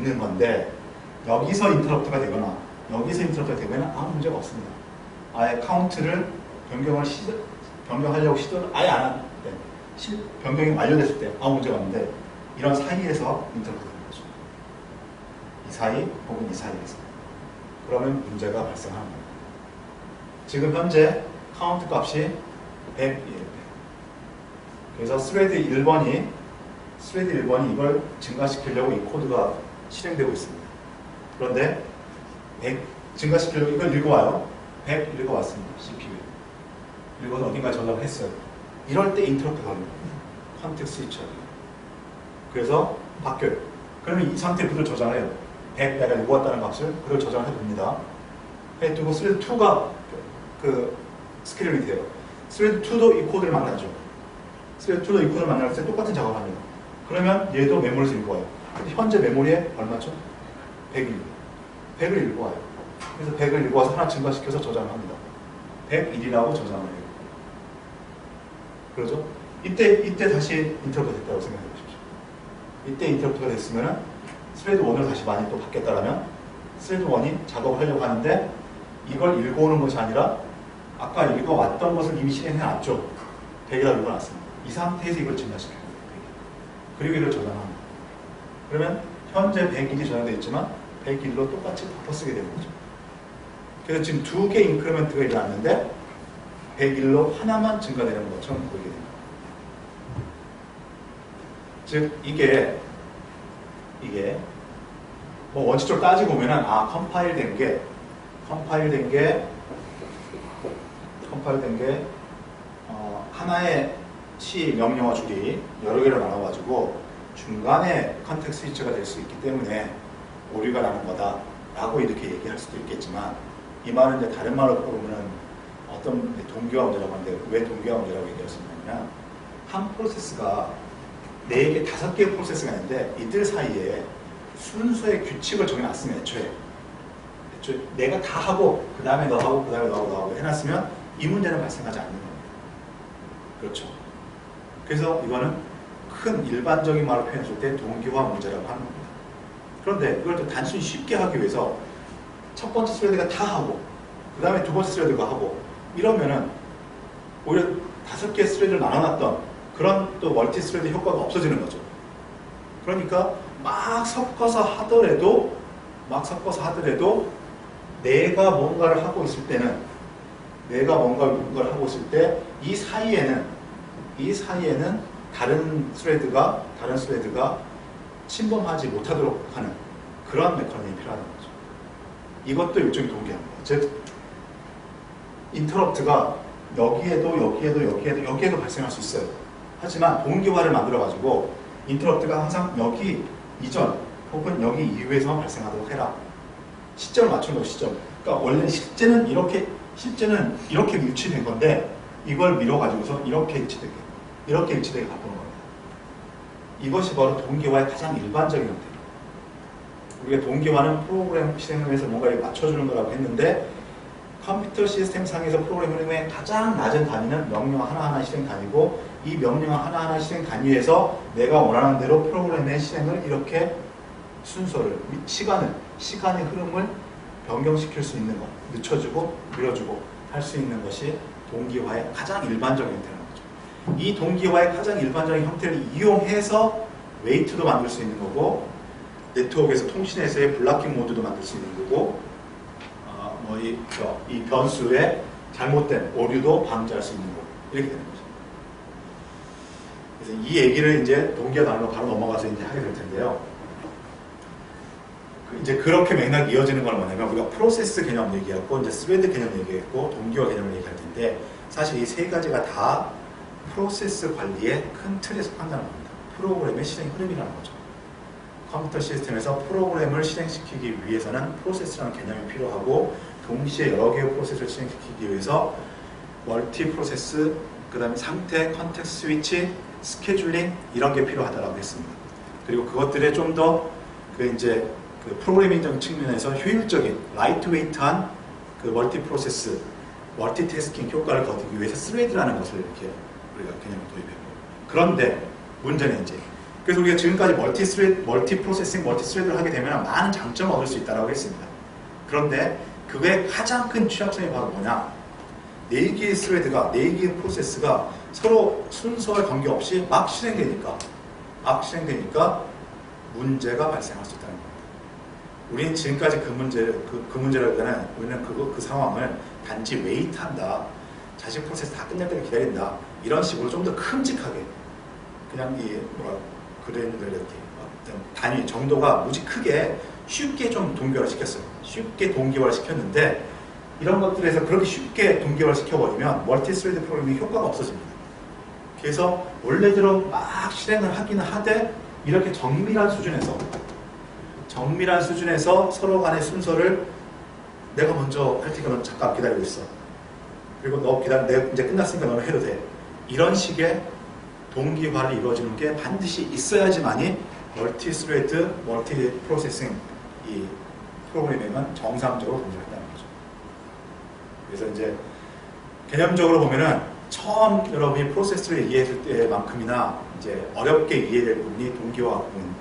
있는 건데 여기서 인터럽트가 되거나 여기서 인터럽트가 되거나 아무 문제가 없습니다. 아예 카운트를 변경하려고 시도를 아예 안 할 때, 변경이 완료됐을 때 아무 문제가 없는데 이런 사이에서 인터럽트가 되는 거죠. 이 사이 혹은 이 사이에서. 그러면 문제가 발생하는 겁니다. 지금 현재 카운트 값이 100이에요. 그래서 스레드 1번이 이걸 증가시키려고 이 코드가 실행되고 있습니다. 그런데 100 증가시키려고 이걸 읽어와요. 100 읽어왔습니다. CPU에. 읽어서 어딘가 저장을 했어요. 이럴 때 인터럽트가 걸립니다. 컨텍스트 스위치하기. 그래서 바뀌어요. 그러면 이 상태 그대로 저장을 해요. 100 내가 읽어왔다는 값을 그대로 저장을 해둡니다. 해두고 스레드 2가 그 스케일이 돼요. 스레드 2도 이 코드를 만나죠. 스레드 2도 이 코드를 만날 때 똑같은 작업을 합니다. 그러면 얘도 메모리에서 읽어와요. 현재 메모리에 얼마죠? 100을 읽어와요. 그래서 100을 읽어와서 하나 증가시켜서 저장을 합니다. 101이라고 저장을 해요. 그러죠? 이때 다시 인터럽트가 됐다고 생각해 보십시오. 이때 인터럽트가 됐으면 스레드 1을 다시 많이 또 받겠다라면 스레드 1이 작업을 하려고 하는데 이걸 읽어오는 것이 아니라 아까 읽어왔던 것을 이미 실행해놨죠. 100이라고 읽어놨습니다. 이 상태에서 이걸 증가시켜요. 그리고 이걸 저장합니다. 그러면 현재 101이 저장되어 있지만 101로 똑같이 바꿔쓰게 되는 거죠. 그래서 지금 두 개 인크리먼트가 일어났는데 101로 하나만 증가되는 것처럼 보이게 됩니다. 즉 이게 뭐 원칙적으로 따지고 보면은 컴파일된 게 하나의 C 명령어 줄이 여러 개로 나눠가지고 중간에 컨텍스트 스위치가 될 수 있기 때문에 오류가 나는 거다 라고 이렇게 얘기할 수도 있겠지만 이 말은 이제 다른 말로 보면은 어떤 동기화 문제라고 하는데 왜 동기화 문제라고 얘기할 수 있냐면 한 프로세스가 4개, 5개의 프로세스가 있는데 이들 사이에 순서의 규칙을 정해놨으면 애초에 내가 다 하고 그 다음에 너 하고 그 다음에 너 하고 해놨으면 이 문제는 발생하지 않는 겁니다. 그렇죠. 그래서 이거는 큰 일반적인 말로 표현했을 때 동기화 문제라고 하는 겁니다. 그런데 이걸 또 단순히 쉽게 하기 위해서 첫 번째 스레드가 다 하고 그 다음에 두 번째 스레드가 하고 이러면은 오히려 5개의 스레드를 나눠놨던 그런 또 멀티 스레드 효과가 없어지는 거죠. 그러니까 막 섞어서 하더라도 내가 뭔가를 하고 있을 때는 뭔가를 하고 있을 때 이 사이에는 다른 스레드가 침범하지 못하도록 하는 그런 메커니즘이 필요하다는 거죠. 이것도 일종의 동기화입니다. 즉 인터럽트가 여기에도 발생할 수 있어요. 하지만 동기화를 만들어 가지고 인터럽트가 항상 여기 이전 혹은 여기 이후에서만 발생하도록 해라. 시점을 맞추는 거죠. 시점. 그러니까 원래 실제는 이렇게 일치된 건데 이걸 밀어가지고서 이렇게 일치되게 바꾸는 겁니다. 이것이 바로 동기화의 가장 일반적인 형태입니다. 우리가 동기화는 프로그램 실행을 위해서 뭔가를 맞춰주는 거라고 했는데 컴퓨터 시스템 상에서 프로그램 실행의 가장 낮은 단위는 명령 하나하나 실행 단위고 이 명령 하나하나 실행 단위에서 내가 원하는 대로 프로그램의 실행을 이렇게 순서를, 시간의 흐름을 변경시킬 수 있는 것, 늦춰주고 밀어주고 할 수 있는 것이 동기화의 가장 일반적인 형태라는 거죠. 이 동기화의 가장 일반적인 형태를 이용해서 웨이트도 만들 수 있는 거고 네트워크에서 통신에서의 블락킹 모드도 만들 수 있는 거고 이 변수의 잘못된 오류도 방지할 수 있는 거고 이렇게 되는 거죠. 그래서 이 얘기를 이제 동기화 단어로 바로 넘어가서 이제 하게 될 텐데요. 이제 그렇게 맥락이 이어지는 건 뭐냐면 우리가 프로세스 개념 얘기했고 이제 스레드 개념 얘기했고 동기화 개념을 얘기할 텐데 사실 이 세 가지가 다 프로세스 관리의 큰 틀에 속한다는 겁니다. 프로그램의 실행 흐름이라는 거죠. 컴퓨터 시스템에서 프로그램을 실행시키기 위해서는 프로세스라는 개념이 필요하고 동시에 여러 개의 프로세스를 실행시키기 위해서 멀티 프로세스, 그 다음에 상태, 컨텍스트 스위치, 스케줄링 이런 게 필요하다고 했습니다. 그리고 그것들에 좀 더 그 프로그래밍적인 측면에서 효율적인 라이트웨이트한 그 멀티 프로세스, 멀티태스킹 효과를 거두기 위해서 스레드라는 것을 이렇게 우리가 개념을 도입했고 그런데 문제는 이제 그래서 우리가 지금까지 멀티 프로세싱, 멀티 스레드를 하게 되면 많은 장점을 얻을 수 있다고 했습니다. 그런데 그거의 가장 큰 취약점이 바로 뭐냐? 4개의 스레드가, 4개의 프로세스가 서로 순서에 관계없이 막 실행되니까 문제가 발생할 수 있다는 겁니다. 우리는 지금까지 그 문제라기보다는 우리는 그 상황을 단지 웨이트한다. 자식 프로세스 다 끝날 때를 기다린다. 이런 식으로 좀 더 큼직하게 그냥 그랜들 이렇게 어떤 단위 정도가 무지 크게 쉽게 좀 동기화를 시켰어요. 쉽게 동기화를 시켰는데 이런 것들에서 그렇게 쉽게 동기화를 시켜버리면 멀티 스레드 프로그래밍이 효과가 없어집니다. 그래서 원래대로 막 실행을 하기는 하되 이렇게 정밀한 수준에서 서로 간의 순서를 내가 먼저 할 테니까 넌 잠깐 기다리고 있어. 그리고 너 내가 이제 끝났으니까 너는 해도 돼. 이런 식의 동기화를 이루어지는 게 반드시 있어야지만이 멀티 스레드, 멀티 프로세싱 이 프로그래밍은 정상적으로 동작한다는 거죠. 그래서 이제 개념적으로 보면은 처음 여러분이 프로세스를 이해했을 때만큼이나 이제 어렵게 이해될 부분이 동기화 부분이에요.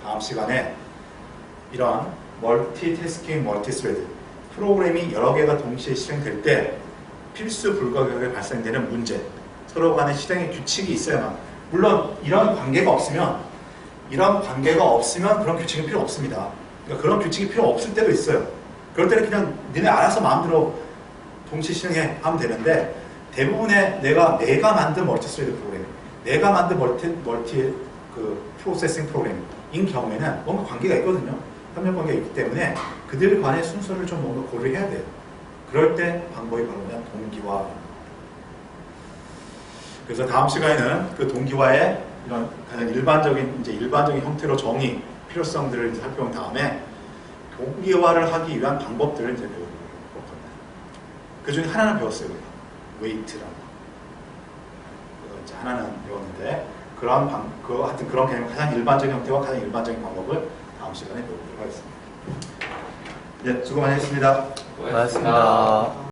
다음 시간에 이런 멀티태스킹, 멀티스레드 프로그램이 여러 개가 동시에 실행될 때 필수 불가결하게 발생되는 문제, 서로 간의 실행의 규칙이 있어야만, 물론 이런 관계가 없으면 그런 규칙이 필요 없습니다. 그러니까 그런 규칙이 필요 없을 때도 있어요. 그럴 때는 그냥 니네 알아서 마음대로 동시에 실행해 하면 되는데, 대부분의 내가 만든 멀티스레드 프로그램, 내가 만든 멀티 프로세싱 프로그램인 경우에는 뭔가 관계가 있거든요. 협력 관계가 있기 때문에 그들 간의 순서를 좀 뭔가 고려해야 돼요. 그럴 때 방법이 바로 그냥 동기화. 그래서 다음 시간에는 그 동기화의 이런 가장 일반적인 형태로 정의, 필요성들을 이제 살펴본 다음에 동기화를 하기 위한 방법들을 이제 배울 겁니다. 그 중에 하나는 배웠어요. 웨이트라는 거. 이제 하나는 배웠는데, 하여튼 그런 개념, 가장 일반적인 형태와 가장 일반적인 방법을 다음 시간에 배우도록 하겠습니다. 네, 수고 많이 했습니다. 고맙습니다.